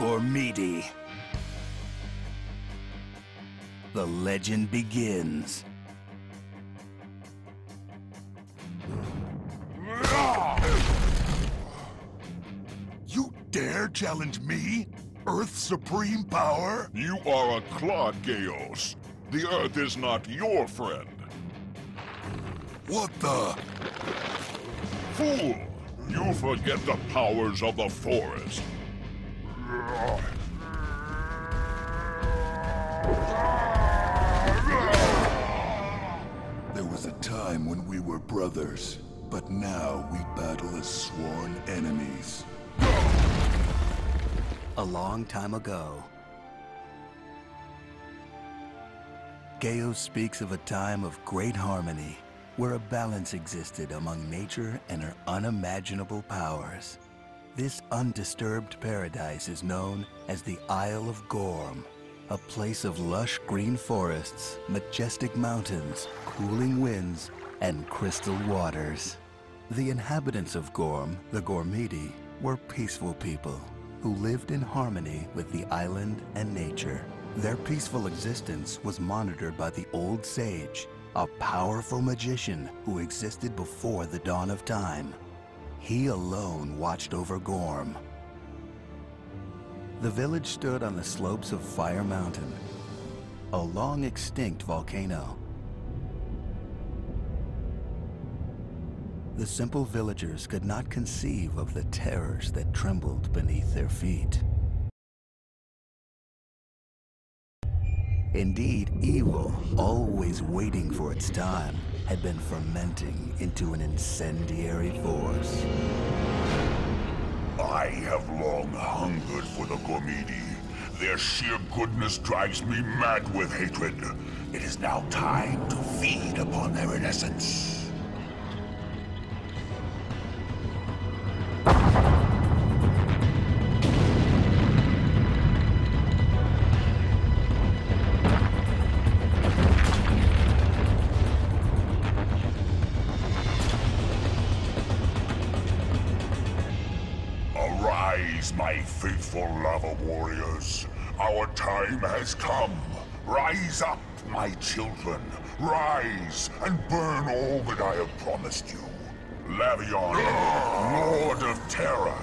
Gormiti. The legend begins. You dare challenge me? Earth's supreme power? You are a clod, Geos. The Earth is not your friend. What the? Fool! You forget the powers of the forest. There was a time when we were brothers, but now we battle as sworn enemies. A long time ago, Geos speaks of a time of great harmony, where a balance existed among nature and her unimaginable powers. This undisturbed paradise is known as the Isle of Gorm, a place of lush green forests, majestic mountains, cooling winds, and crystal waters. The inhabitants of Gorm, the Gormiti, were peaceful people who lived in harmony with the island and nature. Their peaceful existence was monitored by the Old Sage, a powerful magician who existed before the dawn of time. He alone watched over Gorm. The village stood on the slopes of Fire Mountain, a long-extinct volcano. The simple villagers could not conceive of the terrors that trembled beneath their feet. Indeed, evil, always waiting for its time, had been fermenting into an incendiary force. I have long hungered for the Gormiti. Their sheer goodness drives me mad with hatred. It is now time to feed upon their innocence. Arise, my faithful lava warriors. Our time has come. Rise up, my children. Rise and burn all that I have promised you. Lavion, Lord of Terror.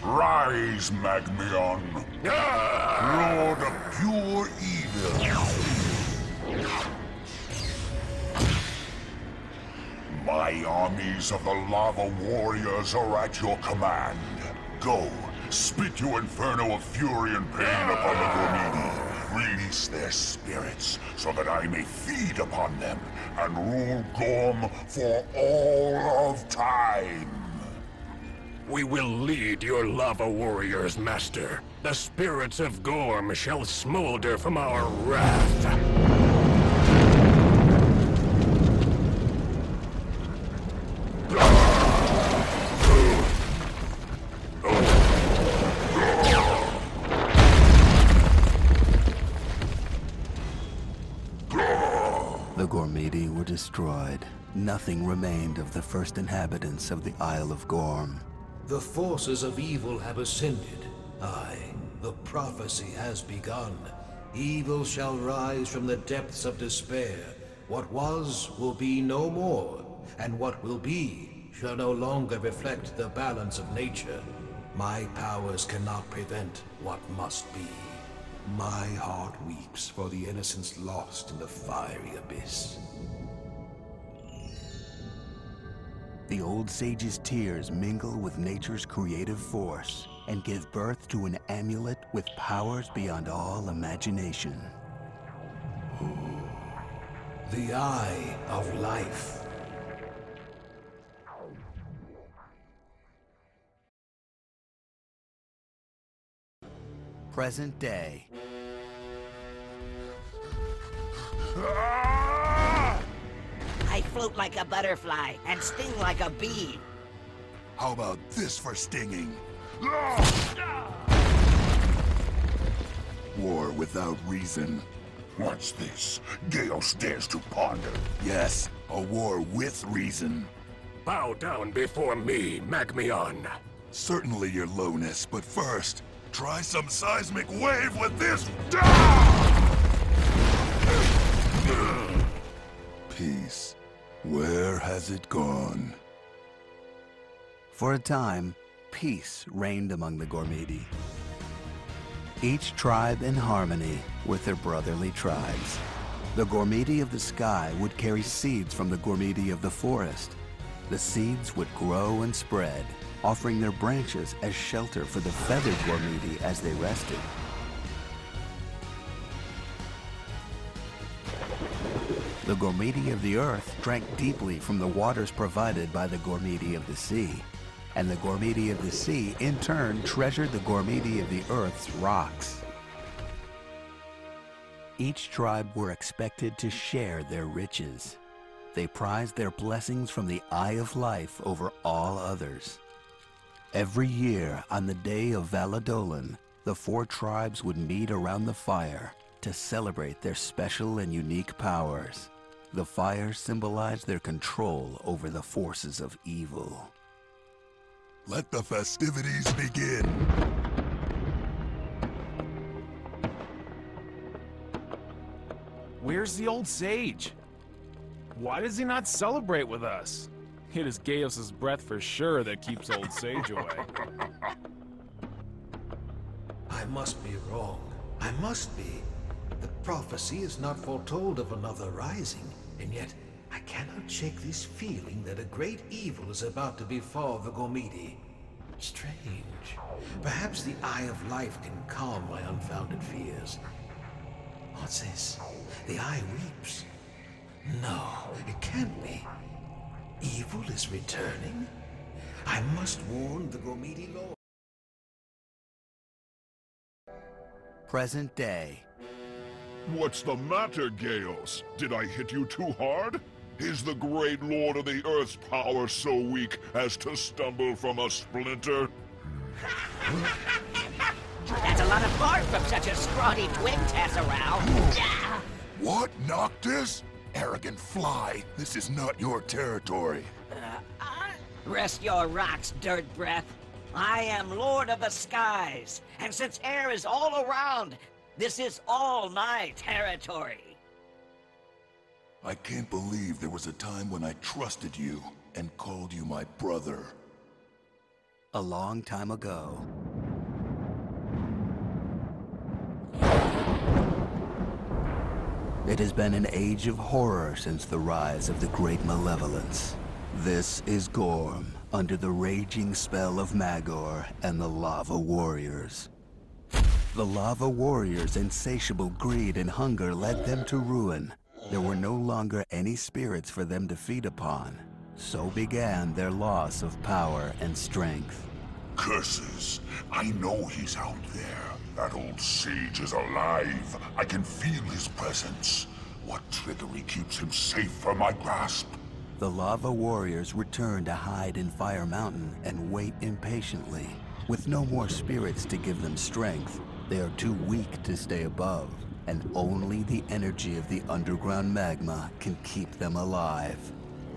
Rise, Magmion, Lord of pure evil. My armies of the Lava Warriors are at your command. Go, spit your inferno of fury and pain upon the Gormiti. Release their spirits so that I may feed upon them and rule Gorm for all of time. We will lead your Lava Warriors, Master. The spirits of Gorm shall smolder from our wrath. The Gormiti were destroyed. Nothing remained of the first inhabitants of the Isle of Gorm. The forces of evil have ascended. Aye, the prophecy has begun. Evil shall rise from the depths of despair. What was will be no more, and what will be shall no longer reflect the balance of nature. My powers cannot prevent what must be. My heart weeps for the innocents lost in the fiery abyss. The Old Sage's tears mingle with nature's creative force and give birth to an amulet with powers beyond all imagination. The Eye of Life. Present day. I float like a butterfly and sting like a bee. How about this for stinging? War without reason. What's this? Geos dares to ponder. Yes, a war with reason. bow down before me, Magmion. Certainly, your lowness, but first, try some seismic wave with this. Peace. Where has it gone? For a time, peace reigned among the Gormidi. Each tribe in harmony with their brotherly tribes. The Gormidi of the sky would carry seeds from the Gormidi of the forest. The seeds would grow and spread, offering their branches as shelter for the feathered Gormidi as they rested. The Gormidi of the earth drank deeply from the waters provided by the Gormidi of the sea. And the Gormidi of the sea, in turn, treasured the Gormidi of the earth's rocks. Each tribe were expected to share their riches. They prized their blessings from the Eye of Life over all others. Every year, on the day of Valadolan, the 4 tribes would meet around the fire to celebrate their special and unique powers. The fire symbolized their control over the forces of evil. Let the festivities begin. Where's the old sage? Why does he not celebrate with us? It is Gaios' breath for sure that keeps old sage away. I must be wrong. I must be. The prophecy is not foretold of another rising, and yet I cannot shake this feeling that a great evil is about to befall the Gormidi. Strange. Perhaps the Eye of Life can calm my unfounded fears. What's this? The Eye weeps. No, it can't be. Evil is returning? I must warn the Gormidi Lord. Present day. What's the matter, Gaios? Did I hit you too hard? Is the great lord of the earth's power so weak as to stumble from a splinter? That's a lot of bark from such a scrawny twig, Tasserau. What, Noctis? Arrogant fly, this is not your territory. Rest your rocks, dirt breath. I am Lord of the Skies, and since air is all around, this is all my territory. I can't believe there was a time when I trusted you and called you my brother. A long time ago. It has been an age of horror since the rise of the Great Malevolence. This is Gorm, under the raging spell of Magor and the Lava Warriors. The Lava Warriors' insatiable greed and hunger led them to ruin. There were no longer any spirits for them to feed upon. So began their loss of power and strength. Curses! I know he's out there. That old sage is alive. I can feel his presence. What trickery keeps him safe from my grasp? The Lava Warriors return to hide in Fire Mountain and wait impatiently. With no more spirits to give them strength, they are too weak to stay above, and only the energy of the underground magma can keep them alive.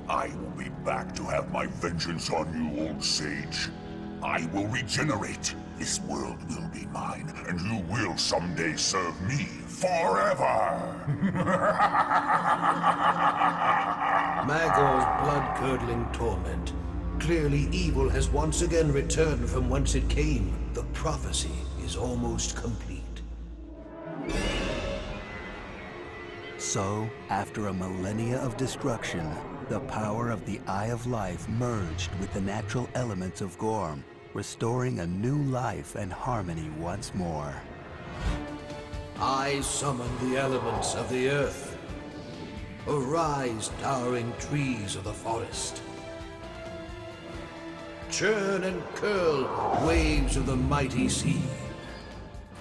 I will be back to have my vengeance on you, old sage. I will regenerate. This world will be mine, and you will someday serve me forever! Magor's blood-curdling torment. Clearly evil has once again returned from whence it came. The prophecy is almost complete. So, after a millennia of destruction, the power of the Eye of Life merged with the natural elements of Gorm, restoring a new life and harmony once more. I summon the elements of the earth. Arise, towering trees of the forest. Churn and curl, waves of the mighty sea.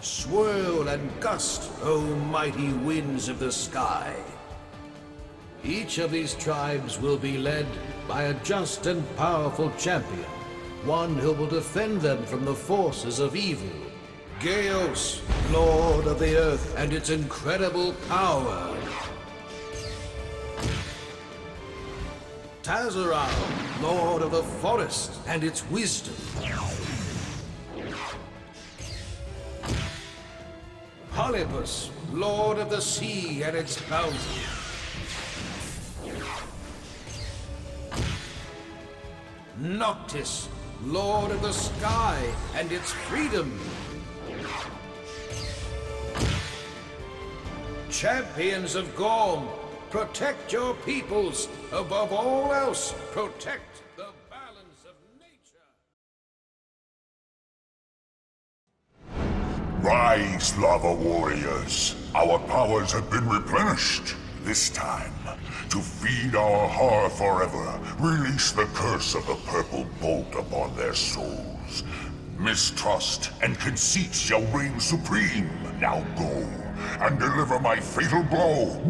Swirl and gust, O mighty winds of the sky. Each of these tribes will be led by a just and powerful champion, one who will defend them from the forces of evil. Gaios, Lord of the Earth and its incredible power. Tazaral, Lord of the Forest and its wisdom. Polypus, Lord of the Sea and its bounty. Noctis, Lord of the Sky and its freedom. Champions of Gorm, protect your peoples. Above all else, protect the balance of nature. Rise, lava warriors. Our powers have been replenished. This time, to feed our horror forever, release the curse of the purple bolt upon their souls. Mistrust and conceit shall reign supreme. Now go and deliver my fatal blow.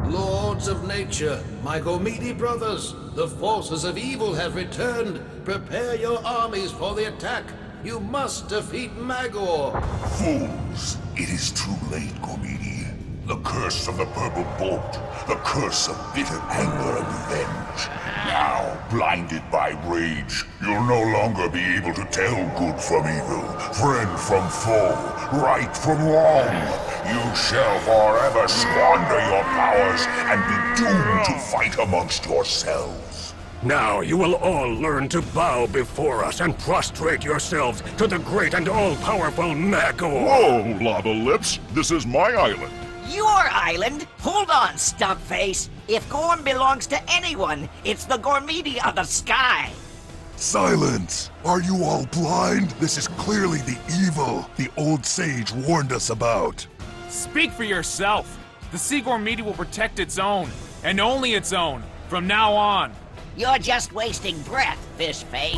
Lords of nature, my Gormidi brothers, the forces of evil have returned. Prepare your armies for the attack. You must defeat Magor. Fools, it is too late, Gormidi. The curse of the purple bolt, the curse of bitter anger and revenge. Now, blinded by rage, you'll no longer be able to tell good from evil, friend from foe, right from wrong. You shall forever squander your powers and be doomed to fight amongst yourselves. Now you will all learn to bow before us and prostrate yourselves to the great and all-powerful Magor. Whoa, Lava Lips! This is my island. Your island? Hold on, Stumpface. If Gorm belongs to anyone, it's the Gormidi of the Sky. Silence! Are you all blind? This is clearly the evil the old sage warned us about. Speak for yourself. The Sea Gormidi will protect its own, and only its own, from now on. You're just wasting breath, Fishface.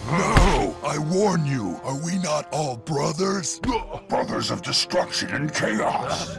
No! I warn you, are we not all brothers? Brothers of destruction and chaos.